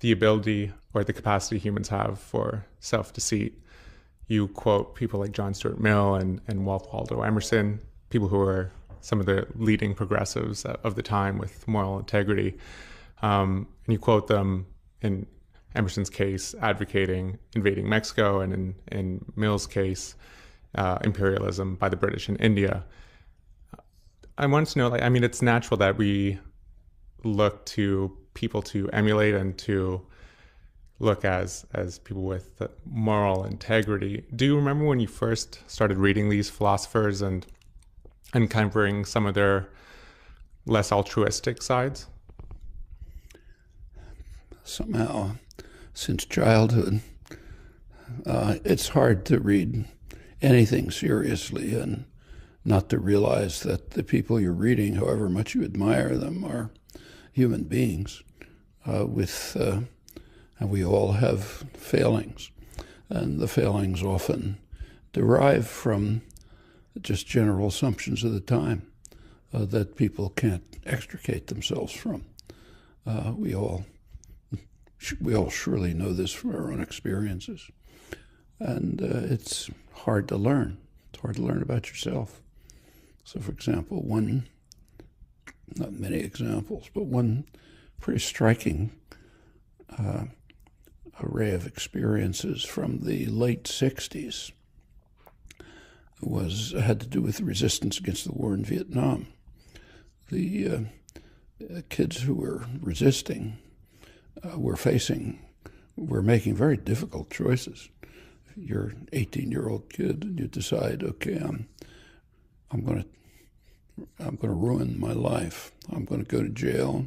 the ability or the capacity humans have for self-deceit. You quote people like John Stuart Mill and Waldo Emerson, people who were some of the leading progressives of the time with moral integrity. And you quote them in Emerson's case, advocating invading Mexico, and in Mill's case, imperialism by the British in India. I wanted to know, like, I mean, it's natural that we look to people to emulate and to look as people with moral integrity. Do you remember when you first started reading these philosophers and uncovering some of their less altruistic sides? Somehow, since childhood, it's hard to read anything seriously and not to realize that the people you're reading, however much you admire them, are human beings and we all have failings. And the failings often derive from just general assumptions of the time that people can't extricate themselves from. We all surely know this from our own experiences. And it's hard to learn. It's hard to learn about yourself. So, for example, not many examples, but one pretty striking array of experiences from the late 60s had to do with the resistance against the war in Vietnam. The kids who were resisting were making very difficult choices. You're an 18-year-old kid and you decide, okay, I'm going to ruin my life. I'm going to go to jail.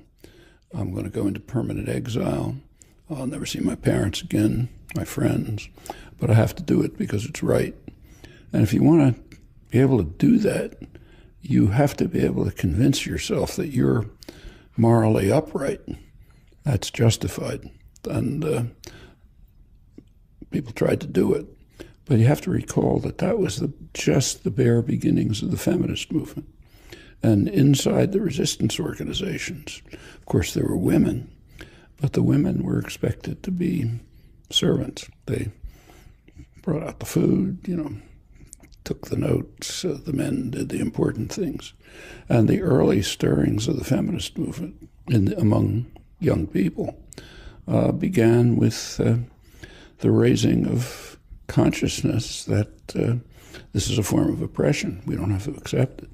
I'm going to go into permanent exile. I'll never see my parents again, my friends, but I have to do it because it's right. And if you want to be able to do that, you have to be able to convince yourself that you're morally upright. That's justified. And people tried to do it. But you have to recall that was just the bare beginnings of the feminist movement. And inside the resistance organizations, of course, there were women, but the women were expected to be servants. They brought out the food, took the notes. The men did the important things. And the early stirrings of the feminist movement among young people began with the raising of consciousness that this is a form of oppression. We don't have to accept it.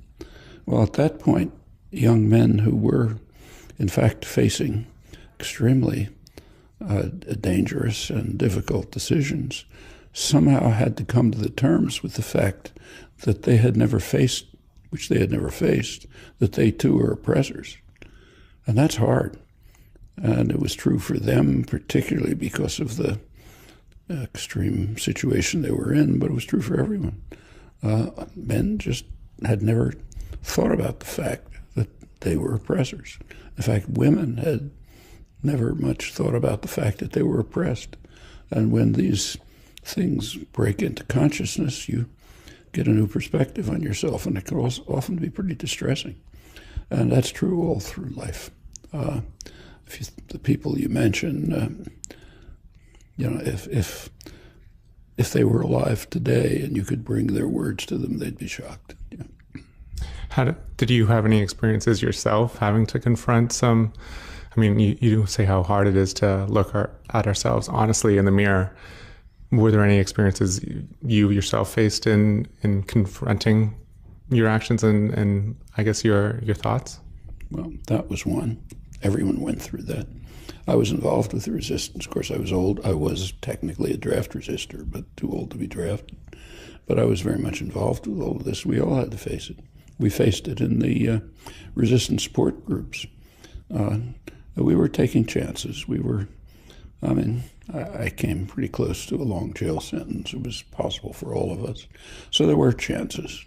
Well, at that point, young men who were, in fact, facing extremely dangerous and difficult decisions somehow had to come to the terms with the fact that they had never faced, that they too are oppressors. And that's hard. And it was true for them, particularly because of the extreme situation they were in, but it was true for everyone. Men just had never thought about the fact that they were oppressors. In fact, women had never much thought about the fact that they were oppressed. And when these things break into consciousness, you get a new perspective on yourself, and it can also often be pretty distressing. And that's true all through life. The people you mention, if they were alive today and you could bring their words to them, they'd be shocked. Did you have any experiences yourself having to confront some? I mean, you say how hard it is to look at ourselves honestly in the mirror. Were there any experiences you yourself faced in confronting your actions and I guess your thoughts? Well, that was one. Everyone went through that. I was involved with the resistance. Of course, I was old. I was technically a draft resistor, but too old to be drafted. But I was very much involved with all of this. We all had to face it. We faced it in the resistance support groups. We were taking chances. I came pretty close to a long jail sentence. It was possible for all of us. So there were chances.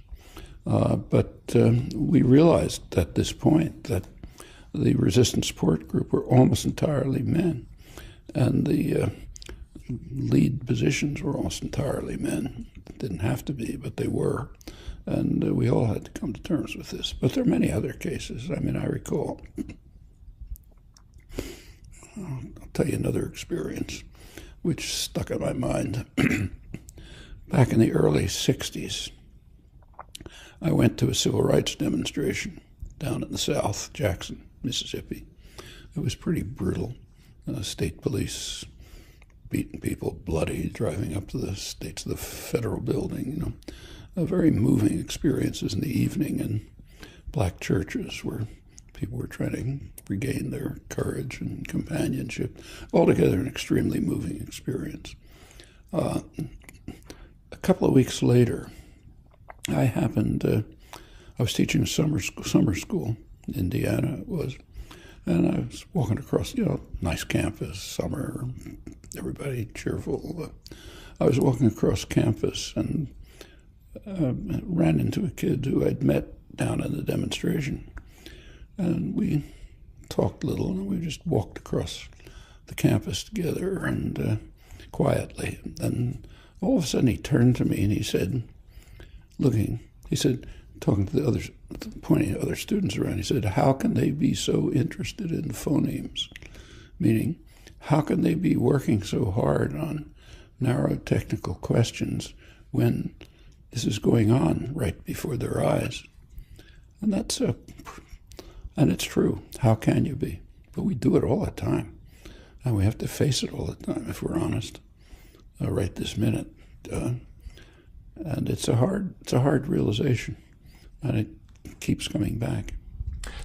But we realized at this point that the resistance support group were almost entirely men, and the lead positions were almost entirely men. It didn't have to be, but they were. And we all had to come to terms with this. But there are many other cases. I mean, I recall I'll tell you another experience which stuck in my mind. Back in the early 60s, I went to a civil rights demonstration down in the South, Jackson, Mississippi. It was pretty brutal. State police beating people bloody, driving up to the federal building, very moving experiences in the evening in black churches where people were trying to regain their courage and companionship. Altogether, an extremely moving experience. A couple of weeks later, I was teaching summer school in Indiana, it was, and I was walking across, nice campus, summer, everybody cheerful. I was walking across campus and ran into a kid who I'd met down in the demonstration. And we talked a little, and we just walked across the campus together and quietly. And all of a sudden he turned to me and he said, talking to the others, pointing at other students around, he said, "How can they be so interested in phonemes?" Meaning, how can they be working so hard on narrow technical questions when this is going on right before their eyes? And and it's true. How can you be? But we do it all the time, and we have to face it all the time if we're honest. Right this minute, and it's a hard realization, and it keeps coming back.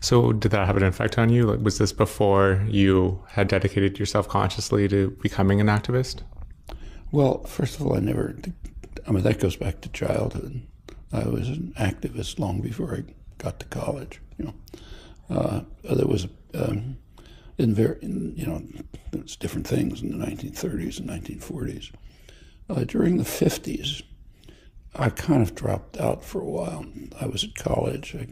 So did that have an effect on you? Like, was this before you had dedicated yourself consciously to becoming an activist? Well, first of all, that goes back to childhood. I was an activist long before I got to college. There was, there was different things in the 1930s and 1940s. During the 50s, I kind of dropped out for a while. I was at college. I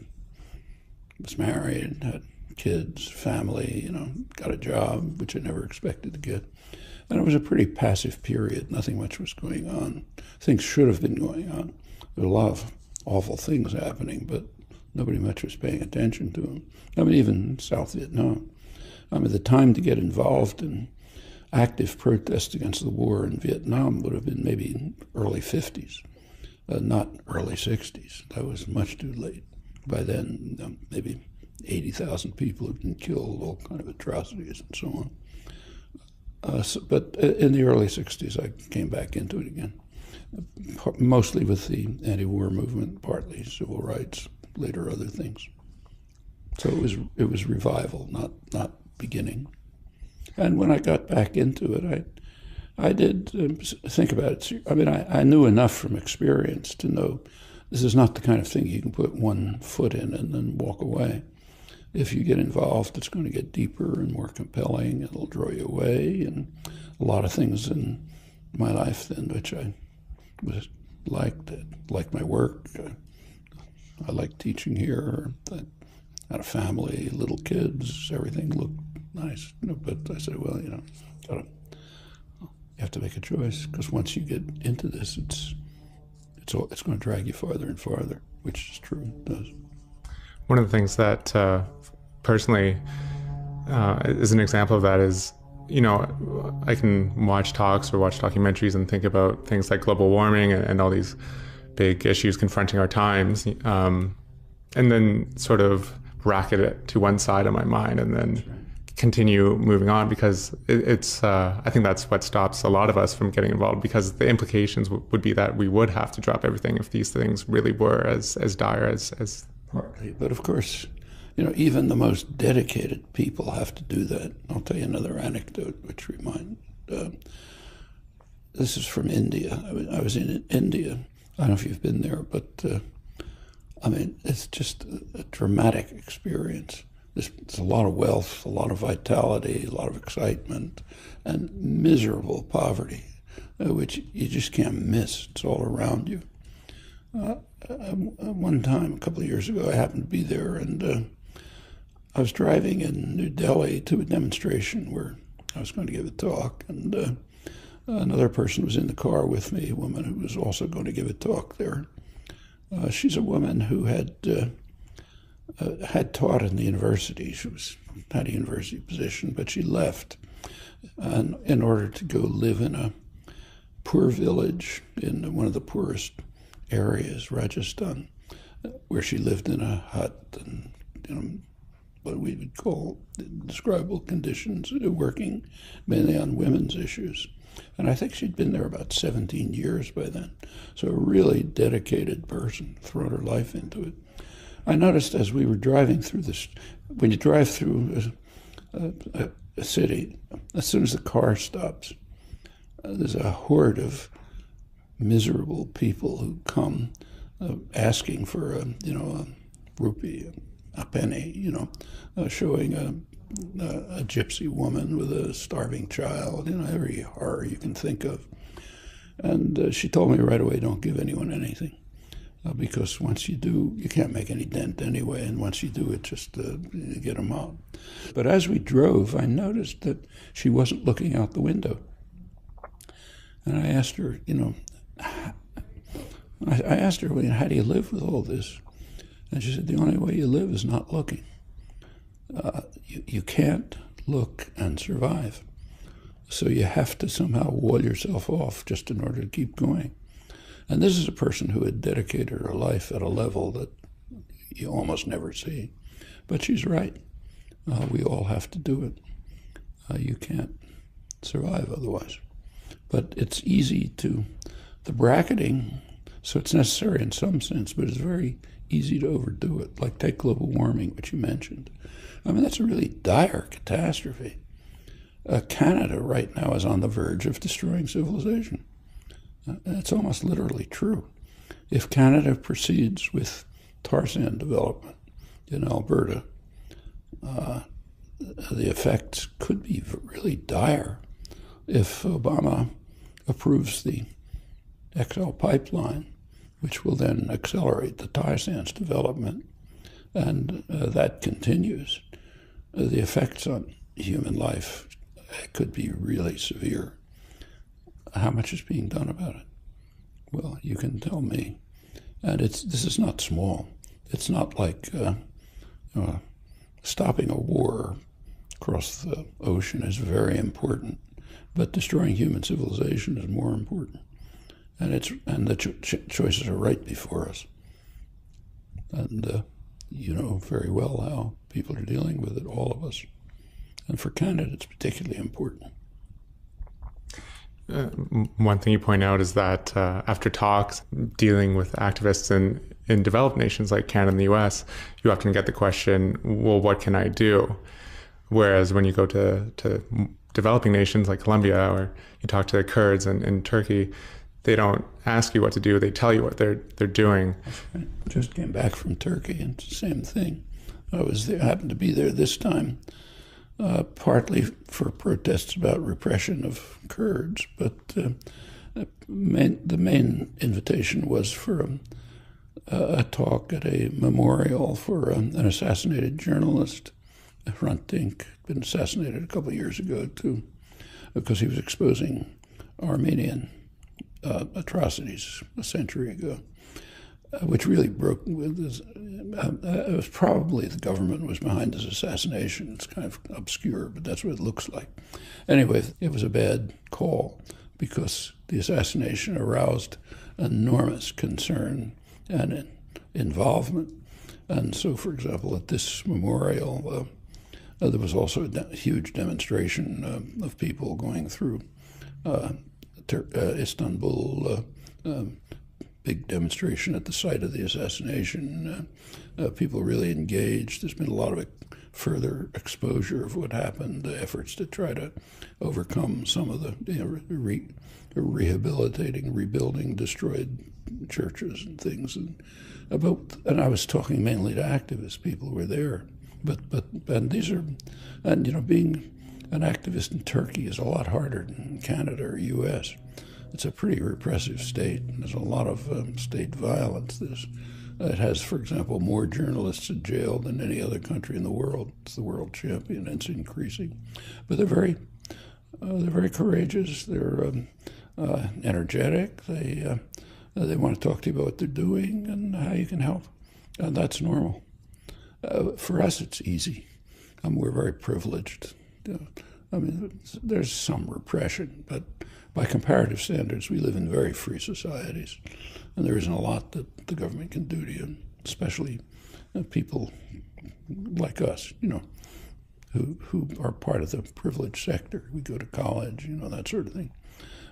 was married, had kids, family, got a job, which I never expected to get. And it was a pretty passive period. Nothing much was going on. Things should have been going on. There were a lot of awful things happening, but nobody much was paying attention to them. Even South Vietnam. The time to get involved in active protest against the war in Vietnam would have been maybe early 50s, not early 60s. That was much too late. By then, maybe 80,000 people had been killed, all kind of atrocities and so on. But in the early 60s, I came back into it again, mostly with the anti-war movement, partly civil rights, later other things. So it was revival, not beginning. And when I got back into it, I did think about it. I knew enough from experience to know this is not the kind of thing you can put one foot in and then walk away. If you get involved, it's going to get deeper and more compelling. It'll draw you away. And a lot of things in my life then, which I liked my work. I liked teaching here. I had a family, little kids. Everything looked nice. But I said, well, you have to make a choice, because once you get into this, it's going to drag you farther and farther, which is true. It does. One of the things that personally is an example of that is, I can watch talks or watch documentaries and think about things like global warming and all these big issues confronting our times, and then sort of bracket it to one side of my mind and then continue moving on, because it's I think that's what stops a lot of us from getting involved, because the implications would be that we would have to drop everything if these things really were as dire as partly. But of course, even the most dedicated people have to do that. I'll tell you another anecdote which reminds. This is from India. I was in India. I don't know if you've been there, but it's just a dramatic experience. There's a lot of wealth, a lot of vitality, a lot of excitement, and miserable poverty, which you just can't miss. It's all around you. One time, a couple of years ago, I happened to be there, and I was driving in New Delhi to a demonstration where I was going to give a talk, and another person was in the car with me, a woman who was also going to give a talk there. She's a woman who had taught in the university. She had a university position, but she left and in order to go live in a poor village in one of the poorest areas, Rajasthan, where she lived in a hut and what we would call indescribable conditions, working mainly on women's issues. And I think she'd been there about 17 years by then. So a really dedicated person, thrown her life into it. I noticed as we were driving through this, when you drive through a city, as soon as the car stops, there's a horde of miserable people who come asking for a rupee, a penny, showing a gypsy woman with a starving child, every horror you can think of. And she told me right away, don't give anyone anything, because once you do, you can't make any dent anyway, and once you do, it just you get them out. But as we drove, I noticed that she wasn't looking out the window. And I asked her, how do you live with all this? And she said, the only way you live is not looking. You can't look and survive. So you have to somehow wall yourself off just in order to keep going. And this is a person who had dedicated her life at a level that you almost never see. But she's right. We all have to do it. You can't survive otherwise. But it's easy the bracketing, so it's necessary in some sense, but it's very easy to overdo it, like take global warming, which you mentioned. I mean, that's a really dire catastrophe. Canada right now is on the verge of destroying civilization. It's almost literally true. If Canada proceeds with tar sand development in Alberta, the effects could be really dire. If Obama approves the XL pipeline, which will then accelerate the tar sands development, and that continues, the effects on human life could be really severe. How much is being done about it? Well, you can tell me. And this is not small. It's not like stopping a war across the ocean is very important, but destroying human civilization is more important. And the choices are right before us. And you know very well how people are dealing with it, all of us. And for Canada, it's particularly important. One thing you point out is that after talks dealing with activists in developed nations like Canada and the US, you often get the question, well, what can I do? Whereas when you go to developing nations like Colombia, or you talk to the Kurds in Turkey, they don't ask you what to do, they tell you what they're doing. I just came back from Turkey, and it's the same thing. I was there, happened to be there this time, partly for protests about repression of Kurds, but the main invitation was for a talk at a memorial for an assassinated journalist. Hrant Dink had been assassinated a couple of years ago, too, because he was exposing Armenian atrocities a century ago, which really broke with this. It was probably the government was behind his assassination. It's kind of obscure, but that's what it looks like. Anyway, it was a bad call because the assassination aroused enormous concern and involvement. And so, for example, at this memorial, there was also a huge demonstration of people going through Istanbul, big demonstration at the site of the assassination. People really engaged. There's been a lot of further exposure of what happened, the efforts to try to overcome some of the rehabilitating, rebuilding destroyed churches and things. And I was talking mainly to activists. People were there. But these are, and being an activist in Turkey is a lot harder than Canada or U.S. It's a pretty repressive state. There's a lot of state violence. It has, for example, more journalists in jail than any other country in the world. It's the world champion, and it's increasing. But they're very courageous. They're energetic. They want to talk to you about what they're doing and how you can help, and that's normal. For us, it's easy. We're very privileged. I mean, there's some repression, but by comparative standards, we live in very free societies, and there isn't a lot that the government can do to you, especially people like us, who are part of the privileged sector. We go to college, that sort of thing.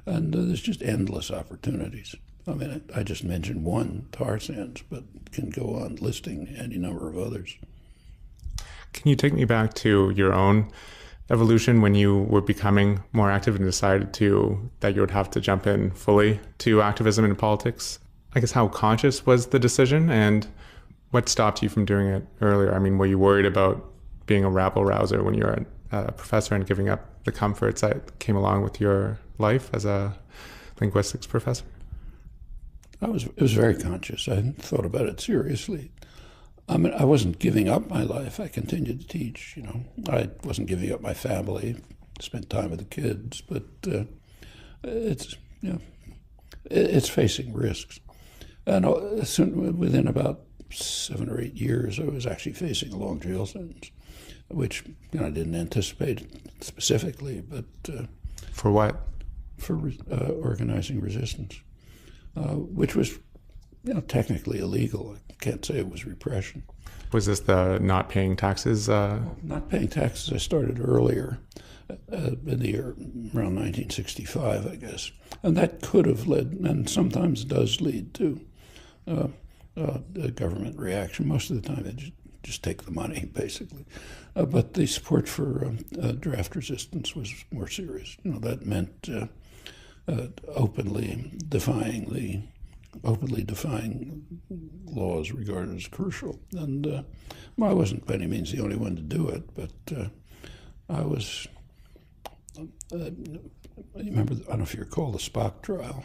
And there's just endless opportunities. I mean, I just mentioned one, tar sands, but can go on listing any number of others. Can you take me back to your own evolution when you were becoming more active and decided that you would have to jump in fully to activism and politics? I guess how conscious was the decision, and what stopped you from doing it earlier? I mean, were you worried about being a rabble rouser when you were a professor and giving up the comforts that came along with your life as a linguistics professor? It was very conscious. I thought about it seriously. I mean, I wasn't giving up my life. I continued to teach, I wasn't giving up my family, spent time with the kids, but it's facing risks. And within about 7 or 8 years, I was actually facing a long jail sentence, which I didn't anticipate specifically, but for what? For organizing resistance, which was technically illegal. I can't say it was repression. Was this the not paying taxes? Not paying taxes, I started earlier, in the year around 1965, I guess. And that could have led, and sometimes does lead to, a government reaction. Most of the time, they just take the money, basically. But the support for draft resistance was more serious. That meant openly defying laws regarded as crucial. And I wasn't by any means the only one to do it, but I was. Remember, I don't know if you recall the Spock trial.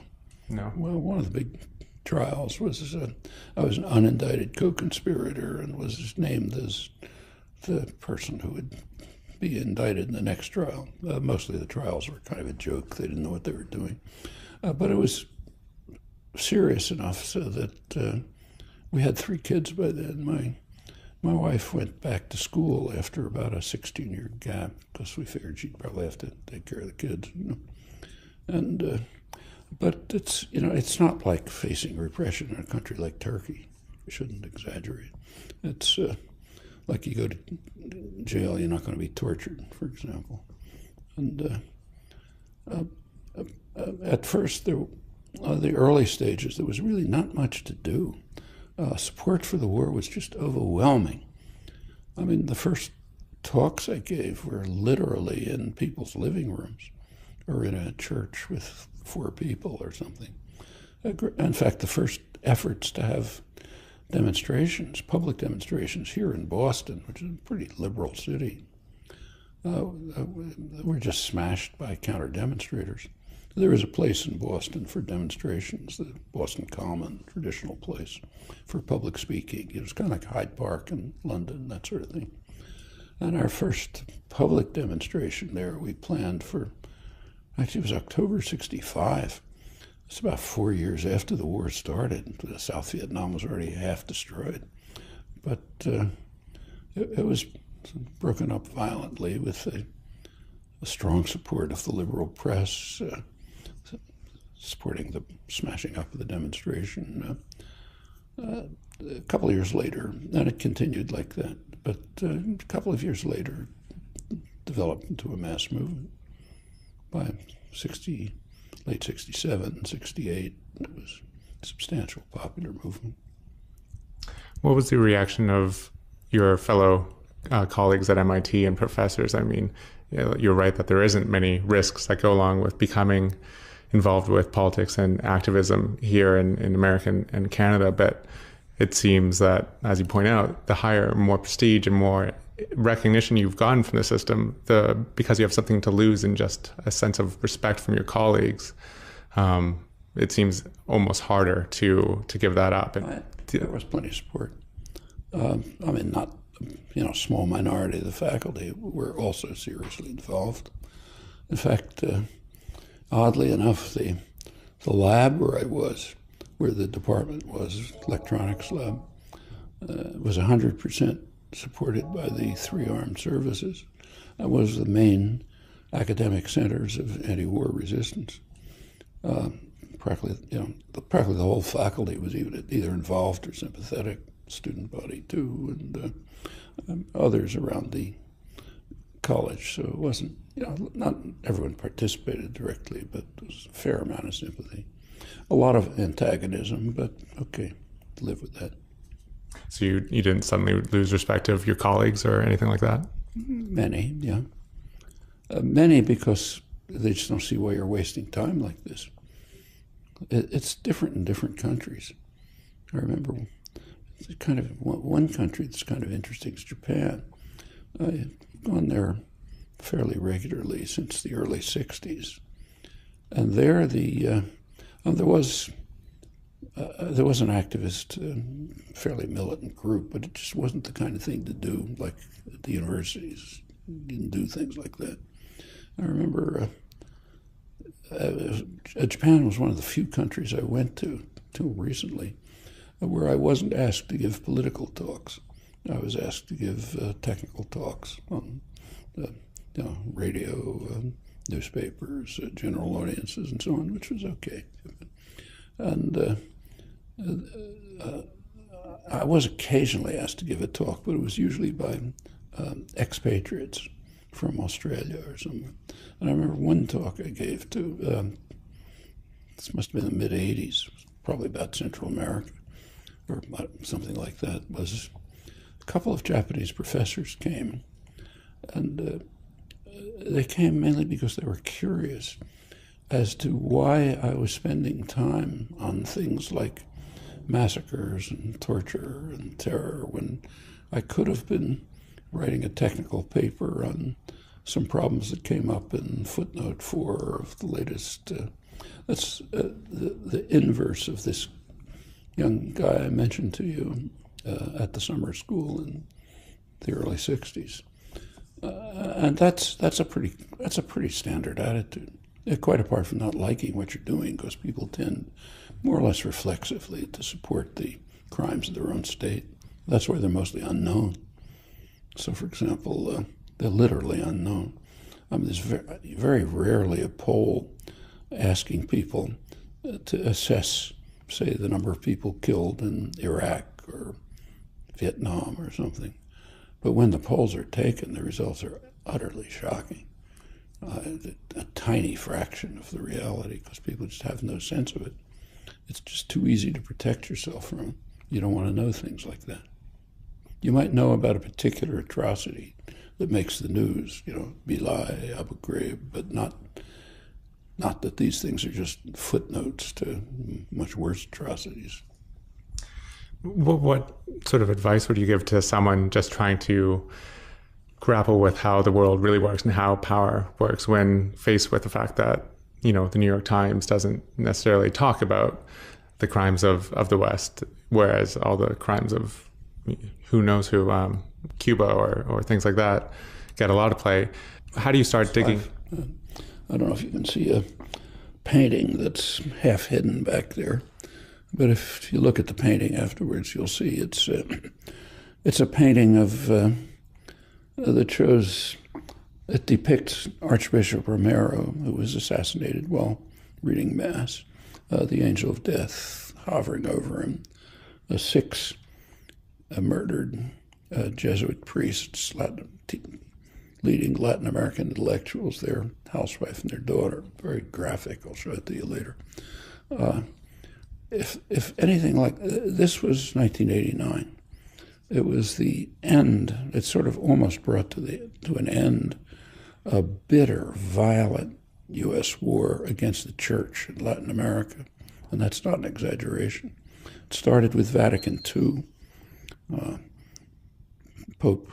No. Well, one of the big trials was I was an unindicted co-conspirator and was named as the person who would be indicted in the next trial. Mostly the trials were kind of a joke. They didn't know what they were doing. But it was serious enough so that we had 3 kids by then. My wife went back to school after about a 16-year gap because we figured she'd probably have to take care of the kids. And but it's not like facing repression in a country like Turkey. We shouldn't exaggerate. It's like you go to jail, you're not going to be tortured, for example. And at first, the early stages, there was really not much to do. Support for the war was just overwhelming. I mean, the first talks I gave were literally in people's living rooms or in a church with 4 people or something. In fact, the first efforts to have demonstrations, public demonstrations here in Boston, which is a pretty liberal city, were just smashed by counter-demonstrators. There was a place in Boston for demonstrations, the Boston Common, traditional place for public speaking. It was kind of like Hyde Park in London, that sort of thing. And our first public demonstration there we planned for, actually it was October '65. It's about 4 years after the war started. South Vietnam was already half destroyed. But it was broken up violently with the strong support of the liberal press, supporting the smashing up of the demonstration. A couple of years later, and it continued like that, but a couple of years later, it developed into a mass movement. By late 67, 68, it was a substantial popular movement. What was the reaction of your fellow colleagues at MIT and professors? I mean, you're right that there isn't many risks that go along with becoming involved with politics and activism here in America and Canada, but it seems that, as you point out, the higher, more prestige and more recognition you've gotten from the system, because you have something to lose and just a sense of respect from your colleagues, it seems almost harder to give that up. There was plenty of support. I mean, not a small minority of the faculty were also seriously involved. In fact, oddly enough, the lab where the department was, electronics lab, was 100% supported by the 3 armed services. That was the main academic centers of anti-war resistance. Practically the whole faculty was either involved or sympathetic. Student body too, and others around the college. So it wasn't, not everyone participated directly, but there was a fair amount of sympathy. A lot of antagonism, but okay, live with that. So you didn't suddenly lose respect of your colleagues or anything like that? Many, yeah. Many because they just don't see why you're wasting time like this. It's different in different countries. I remember kind of one country that's kind of interesting is Japan. I've gone there fairly regularly since the early 60s. And there there was an activist, fairly militant group, but it just wasn't the kind of thing to do, like at the universities. You didn't do things like that. I remember Japan was one of the few countries I went to till recently where I wasn't asked to give political talks. I was asked to give technical talks on radio, newspapers, general audiences, and so on, which was okay. And I was occasionally asked to give a talk, but it was usually by expatriates from Australia or somewhere. And I remember one talk I gave to, this must have been the mid-'80s, probably about Central America, or something like that, was a couple of Japanese professors came, and they came mainly because they were curious as to why I was spending time on things like massacres and torture and terror when I could have been writing a technical paper on some problems that came up in footnote 4 of the latest. That's the inverse of this young guy I mentioned to you at the summer school in the early 60s. And that's a pretty standard attitude. Quite apart from not liking what you're doing, because people tend more or less reflexively to support the crimes of their own state. That's why they're mostly unknown. So, for example, they're literally unknown. There's very rarely a poll asking people to assess, say, the number of people killed in Iraq or Vietnam or something. But when the polls are taken, the results are utterly shocking. A tiny fraction of the reality, because people just have no sense of it. It's just too easy to protect yourself from. You don't want to know things like that. You might know about a particular atrocity that makes the news, Bilai, Abu Ghraib, but not that these things are just footnotes to much worse atrocities. What sort of advice would you give to someone just trying to grapple with how the world really works and how power works when faced with the fact that, the New York Times doesn't necessarily talk about the crimes of the West, whereas all the crimes of who knows who, Cuba or things like that, get a lot of play. How do you start digging? I don't know if you can see a painting that's half hidden back there, but if you look at the painting afterwards, you'll see it's a painting of that shows, it depicts Archbishop Romero, who was assassinated while reading Mass, the angel of death hovering over him, 6 murdered Jesuit priests, leading Latin American intellectuals, their housewife and their daughter. Very graphic, I'll show it to you later. If anything like this was 1989. It was the end. It sort of almost brought to an end a bitter, violent U.S. war against the church in Latin America, and that's not an exaggeration. It started with Vatican II. Pope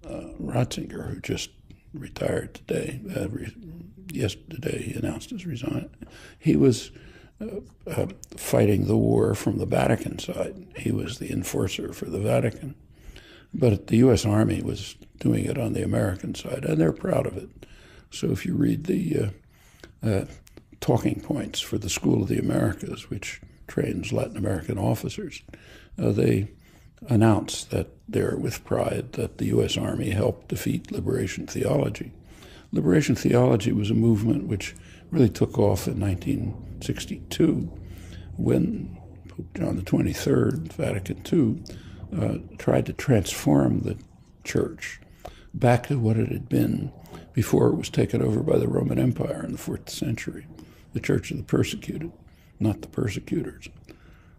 Ratzinger, who just retired today, yesterday he announced his resign. He was fighting the war from the Vatican side. He was the enforcer for the Vatican. But the U.S. Army was doing it on the American side, and they're proud of it. So if you read the talking points for the School of the Americas, which trains Latin American officers, they announce that they're with pride that the U.S. Army helped defeat liberation theology. Liberation theology was a movement which really took off in 1962 when Pope John the 23rd, Vatican II, tried to transform the church back to what it had been before it was taken over by the Roman Empire in the 4th century, the church of the persecuted, not the persecutors.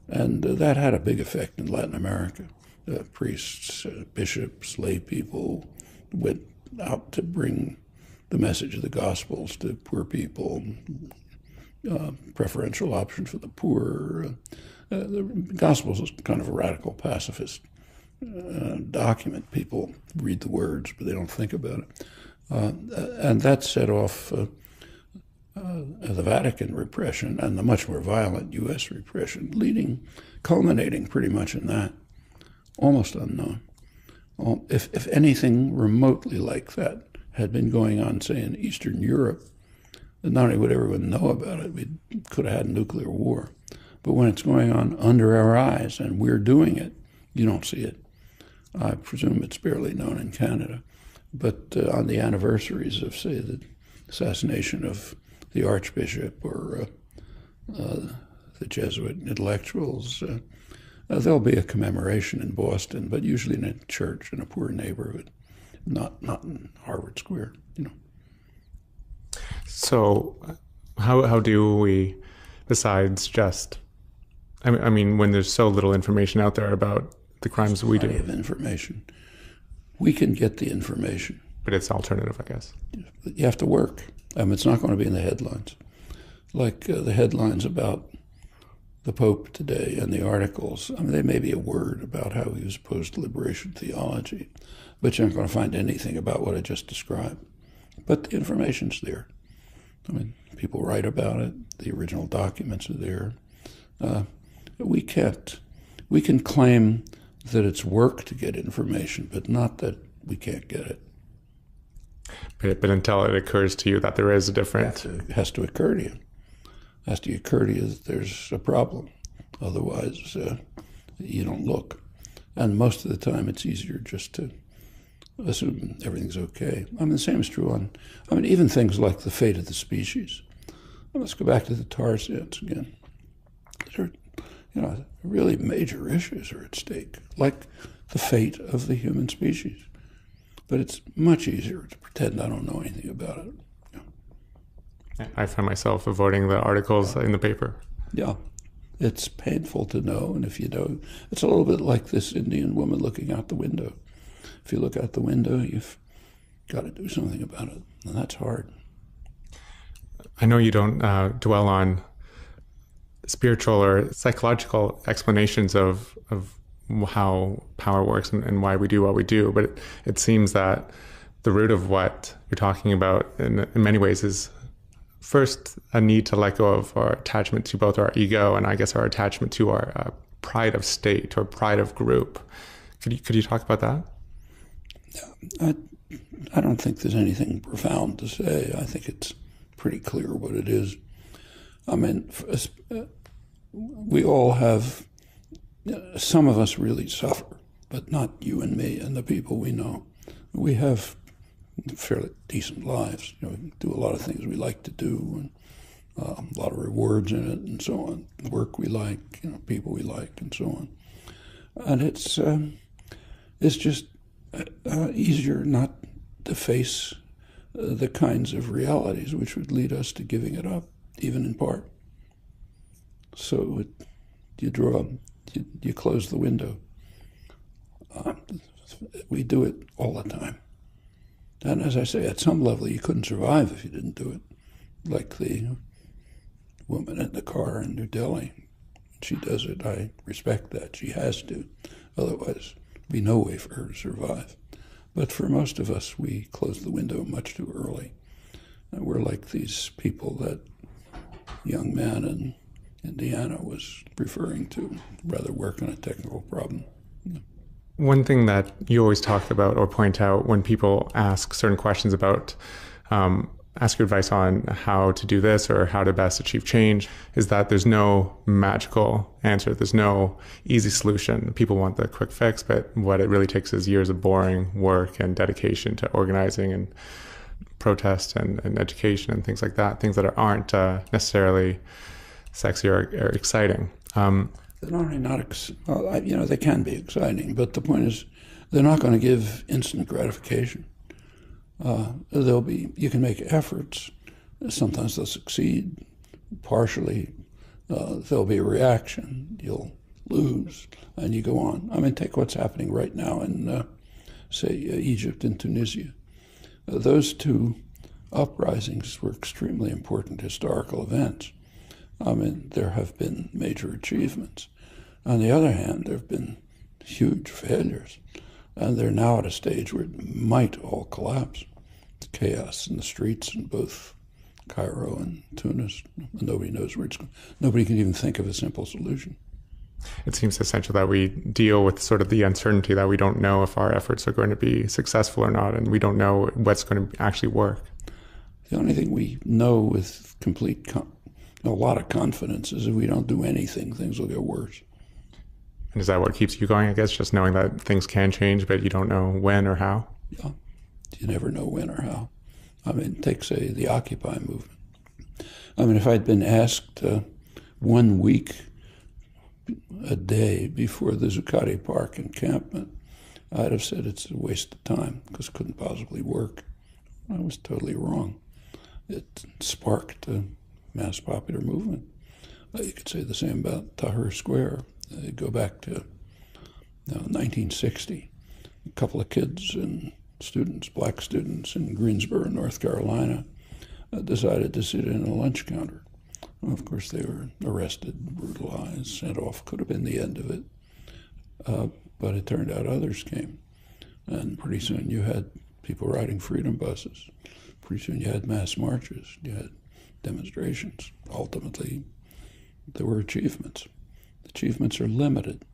And that had a big effect in Latin America. Priests, bishops, lay people went out to bring the message of the Gospels to poor people, preferential option for the poor. The Gospels is kind of a radical pacifist document. People read the words, but they don't think about it. And that set off the Vatican repression and the much more violent U.S. repression, culminating pretty much in that. Almost unknown. If anything remotely like that had been going on, say, in Eastern Europe, then not only would everyone know about it, we could have had nuclear war. But when it's going on under our eyes and we're doing it, you don't see it. I presume it's barely known in Canada. But on the anniversaries of, say, the assassination of the Archbishop or the Jesuit intellectuals, there'll be a commemoration in Boston, but usually in a church in a poor neighborhood, not in Harvard Square, you know. So how do we, besides just, I mean, when there's so little information out there about the crimes that we do? Of information. We can get the information. But it's alternative, I guess. You have to work. It's not going to be in the headlines. Like the headlines about the Pope today and the articles, they may be a word about how he was opposed to liberation theology, but you're not going to find anything about what I just described. But the information's there. People write about it. The original documents are there. We can claim that it's work to get information, but not that we can't get it. But until it occurs to you that there is a difference. It has to occur to you. It has to occur to you that there's a problem. Otherwise, you don't look. And most of the time, it's easier just to assume everything's okay. The same is true on, even things like the fate of the species. Let's go back to the tar sands again. There are, really major issues are at stake, like the fate of the human species. But it's much easier to pretend I don't know anything about it. I find myself avoiding the articles in the paper. Yeah, it's painful to know, and if you know, it's a little bit like this Indian woman looking out the window. If you look out the window, you've got to do something about it, and that's hard. I know you don't dwell on spiritual or psychological explanations of how power works and why we do what we do, but it seems that the root of what you're talking about in many ways is first a need to let go of our attachment to both our ego and I guess our attachment to our pride of state or pride of group. Could you talk about that? I don't think there's anything profound to say. I think it's pretty clear what it is. We all have, some of us really suffer, but not you and me and the people we know. We have fairly decent lives. We do a lot of things we like to do, and a lot of rewards in it, and so on. Work we like, people we like, and so on. And it's just easier not to face the kinds of realities which would lead us to giving it up, even in part. So you close the window. We do it all the time. And as I say, at some level, you couldn't survive if you didn't do it. Like the woman in the car in New Delhi. She does it. I respect that. She has to. Otherwise, there'd be no way for her to survive. But for most of us, we close the window much too early. And we're like these people that young man in Indiana was referring to, rather work on a technical problem. One thing that you always talk about or point out when people ask certain questions about, ask your advice on how to do this or how to best achieve change, is that there's no magical answer. There's no easy solution. People want the quick fix, but what it really takes is years of boring work and dedication to organizing and protest and education and things like that, things that aren't necessarily sexy or exciting. They're not only not, well, they can be exciting, but the point is they're not going to give instant gratification. You can make efforts. Sometimes they'll succeed partially. There'll be a reaction. You'll lose, and you go on. I mean, take what's happening right now in, say, Egypt and Tunisia. Those two uprisings were extremely important historical events. I mean, there have been major achievements. On the other hand, there have been huge failures, and they're now at a stage where it might all collapse. It's chaos in the streets in both Cairo and Tunis. Nobody knows where it's going. Nobody can even think of a simple solution. It seems essential that we deal with sort of the uncertainty that we don't know if our efforts are going to be successful or not, and we don't know what's going to actually work. The only thing we know with a lot of confidence is if we don't do anything, things will get worse. And is that what keeps you going, I guess, just knowing that things can change, but you don't know when or how? Yeah, you never know when or how. I mean, take, say, the Occupy movement. I mean, if I'd been asked 1 week a day before the Zuccotti Park encampment, I'd have said it's a waste of time because it couldn't possibly work. I was totally wrong. It sparked a mass popular movement. You could say the same about Tahrir Square. You go back to 1960. A couple of kids and students, black students in Greensboro, North Carolina, decided to sit in a lunch counter. Well, of course, they were arrested, brutalized, sent off. Could have been the end of it. But it turned out others came. And pretty soon you had people riding freedom buses. Pretty soon you had mass marches. You had demonstrations. Ultimately, there were achievements. Achievements are limited.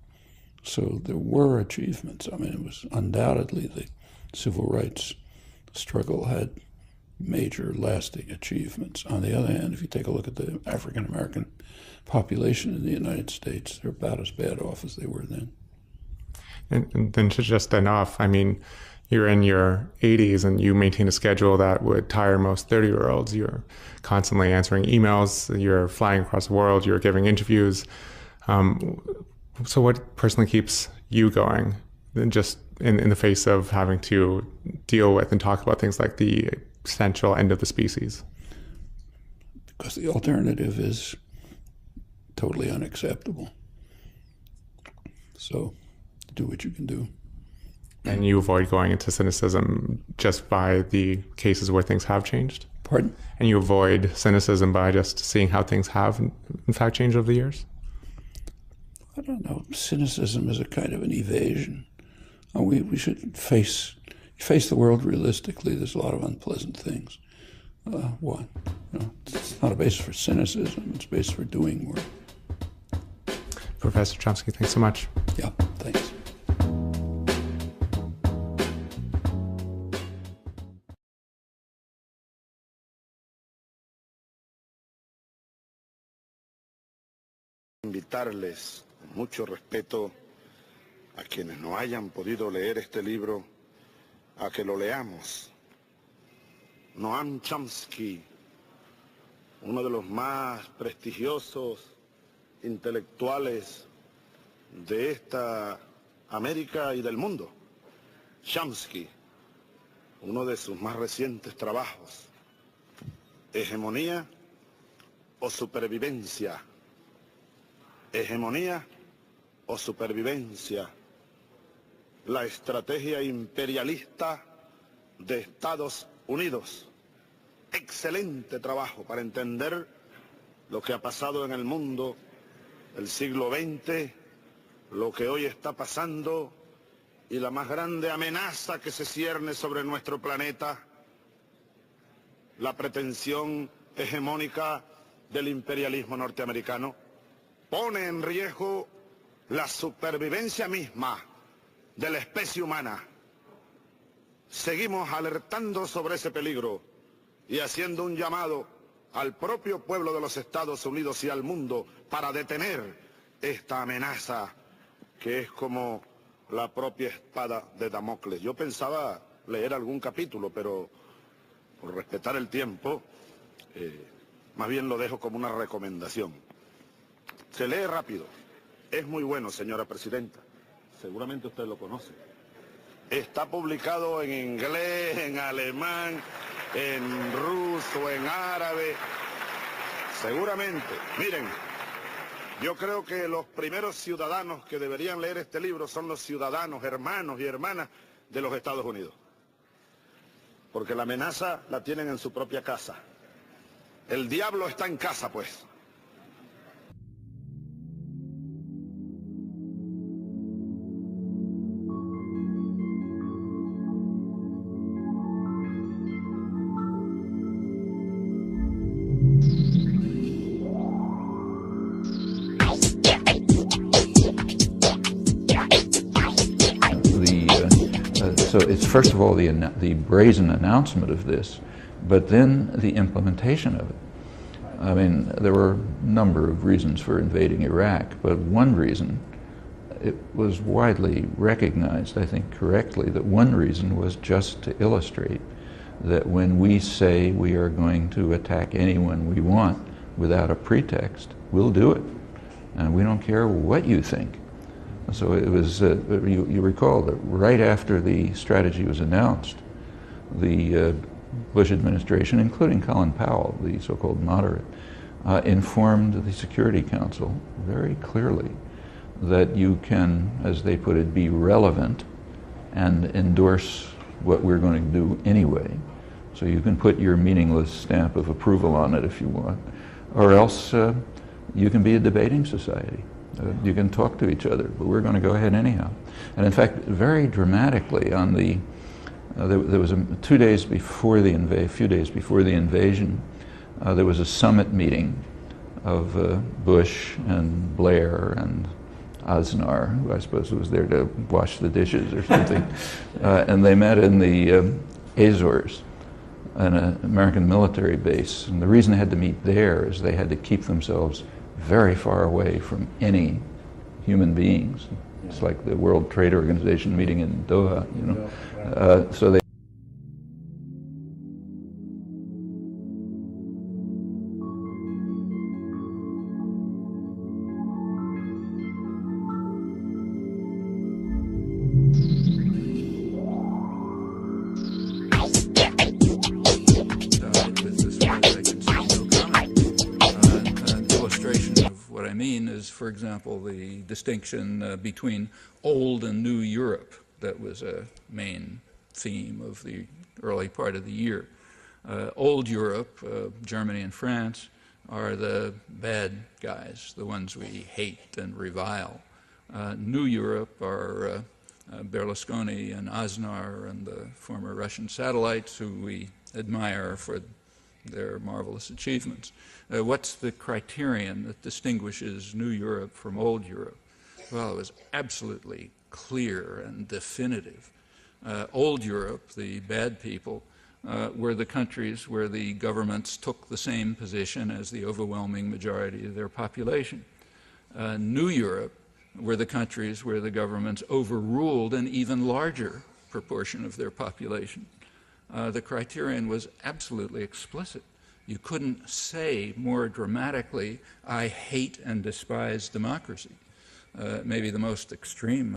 So there were achievements. I mean, it was undoubtedly the civil rights struggle had major lasting achievements. On the other hand, if you take a look at the African American population in the United States, they're about as bad off as they were then. And then to just end off, I mean, you're in your 80s and you maintain a schedule that would tire most 30-year-olds. You're constantly answering emails, you're flying across the world, you're giving interviews. So what personally keeps you going, just in the face of having to deal with and talk about things like the potential end of the species? Because the alternative is totally unacceptable. So do what you can do. And you avoid going into cynicism just by the cases where things have changed? Pardon? And you avoid cynicism by just seeing how things have, in fact, changed over the years? I don't know. Cynicism is a kind of an evasion. We should face the world realistically. There's a lot of unpleasant things. What? It's not a basis for cynicism. It's a basis for doing more. Professor Chomsky, thanks so much. Yeah, thanks. Invitarles con mucho respeto a quienes no hayan podido leer este libro a que lo leamos. Noam Chomsky, uno de los más prestigiosos intelectuales de esta América y del mundo. Chomsky, uno de sus más recientes trabajos, Hegemonía o Supervivencia. Hegemonía o supervivencia, la estrategia imperialista de Estados Unidos. Excelente trabajo para entender lo que ha pasado en el mundo el siglo XX, lo que hoy está pasando y la más grande amenaza que se cierne sobre nuestro planeta, la pretensión hegemónica del imperialismo norteamericano. Pone en riesgo la supervivencia misma de la especie humana. Seguimos alertando sobre ese peligro y haciendo un llamado al propio pueblo de los Estados Unidos y al mundo para detener esta amenaza que es como la propia espada de Damocles. Yo pensaba leer algún capítulo, pero por respetar el tiempo, más bien lo dejo como una recomendación. Se lee rápido. Es muy bueno, señora presidenta. Seguramente usted lo conoce. Está publicado en inglés, en alemán, en ruso, en árabe. Seguramente. Miren, yo creo que los primeros ciudadanos que deberían leer este libro son los ciudadanos, hermanos y hermanas de los Estados Unidos. Porque la amenaza la tienen en su propia casa. El diablo está en casa, pues. So it's first of all the brazen announcement of this, but then the implementation of it. I mean, there were a number of reasons for invading Iraq, but one reason, it was widely recognized, I think correctly, that one reason was just to illustrate that when we say we are going to attack anyone we want without a pretext, we'll do it. And we don't care what you think. So it was, you recall that right after the strategy was announced, the Bush administration, including Colin Powell, the so-called moderate, informed the Security Council very clearly that you can, as they put it, be relevant and endorse what we're going to do anyway. So you can put your meaningless stamp of approval on it if you want, or else you can be a debating society. You can talk to each other, but we're going to go ahead anyhow. And in fact, very dramatically, on the there was 2 days before the few days before the invasion, there was a summit meeting of Bush and Blair and Aznar, who I suppose was there to wash the dishes or something, and they met in the Azores, an American military base. And the reason they had to meet there is they had to keep themselves very far away from any human beings. It's like the World Trade Organization meeting in Doha, you know. So they for example, the distinction between old and new Europe that was a main theme of the early part of the year. Old Europe, Germany and France, are the bad guys, the ones we hate and revile. New Europe are Berlusconi and Aznar and the former Russian satellites who we admire for their marvelous achievements. What's the criterion that distinguishes New Europe from Old Europe? Well, it was absolutely clear and definitive. Old Europe, the bad people, were the countries where the governments took the same position as the overwhelming majority of their population. New Europe were the countries where the governments overruled an even larger proportion of their population. The criterion was absolutely explicit. You couldn't say more dramatically, I hate and despise democracy. Maybe the most extreme.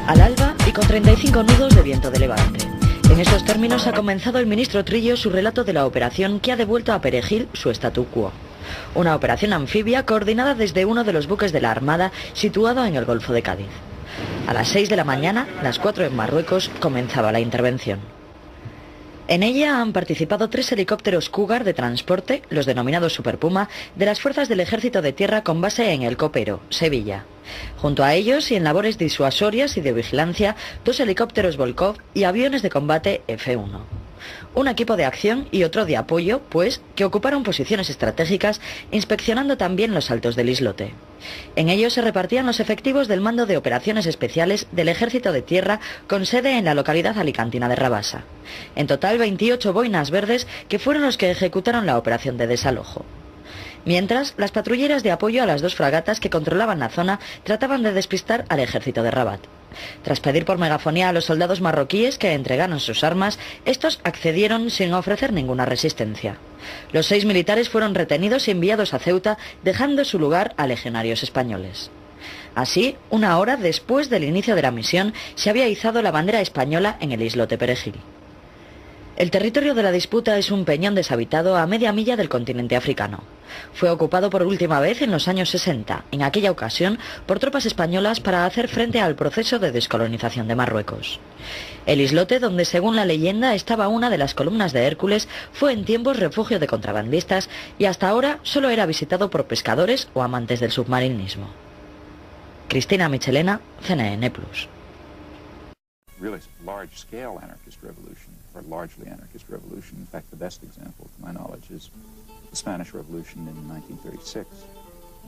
Al alba y con 35 nudos de viento de levante. En estos términos ha comenzado el ministro Trillo su relato de la operación que ha devuelto a Perejil su statu quo. Una operación anfibia coordinada desde uno de los buques de la Armada situado en el Golfo de Cádiz. A las 6 de la mañana, las 4 en Marruecos, comenzaba la intervención. En ella han participado 3 helicópteros Cougar de transporte, los denominados Super Puma, de las fuerzas del Ejército de Tierra con base en El Copero, Sevilla. Junto a ellos y en labores disuasorias y de vigilancia, 2 helicópteros Volkov y aviones de combate F-1. Un equipo de acción y otro de apoyo, pues, que ocuparon posiciones estratégicas, inspeccionando también los altos del islote. En ellos se repartían los efectivos del Mando de Operaciones Especiales del Ejército de Tierra, con sede en la localidad alicantina de Rabasa. En total, 28 boinas verdes, que fueron los que ejecutaron la operación de desalojo. Mientras, las patrulleras de apoyo a las 2 fragatas que controlaban la zona trataban de despistar al ejército de Rabat. Tras pedir por megafonía a los soldados marroquíes que entregaran sus armas, estos accedieron sin ofrecer ninguna resistencia. Los 6 militares fueron retenidos y enviados a Ceuta, dejando su lugar a legionarios españoles. Así, 1 hora después del inicio de la misión, se había izado la bandera española en el islote Perejil. El territorio de la disputa es un peñón deshabitado a media milla del continente africano. Fue ocupado por última vez en los años 60, en aquella ocasión por tropas españolas para hacer frente al proceso de descolonización de Marruecos. El islote, donde según la leyenda estaba una de las columnas de Hércules, fue en tiempos refugio de contrabandistas y hasta ahora solo era visitado por pescadores o amantes del submarinismo. Cristina Michelena, CNN+. Really large-scale anarchist revolution, or largely anarchist revolution. In fact, the best example, to my knowledge, is the Spanish Revolution in 1936.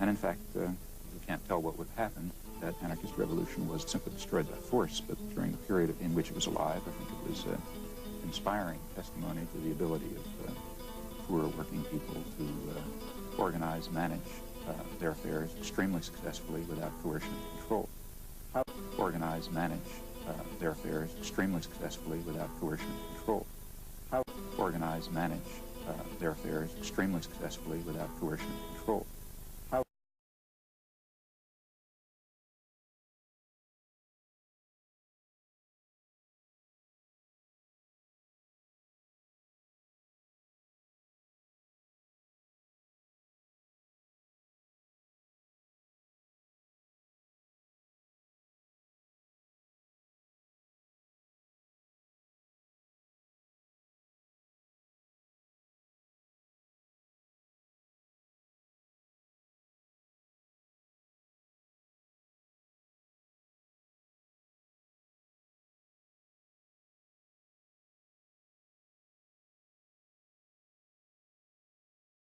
And in fact, you can't tell what would happen. That anarchist revolution was simply destroyed by force, but during the period in which it was alive, I think it was inspiring testimony to the ability of poor working people to organize, manage their affairs extremely successfully without coercion and control. Organize, manage their affairs extremely successfully without coercion and control. How organize, manage their affairs extremely successfully without coercion and control.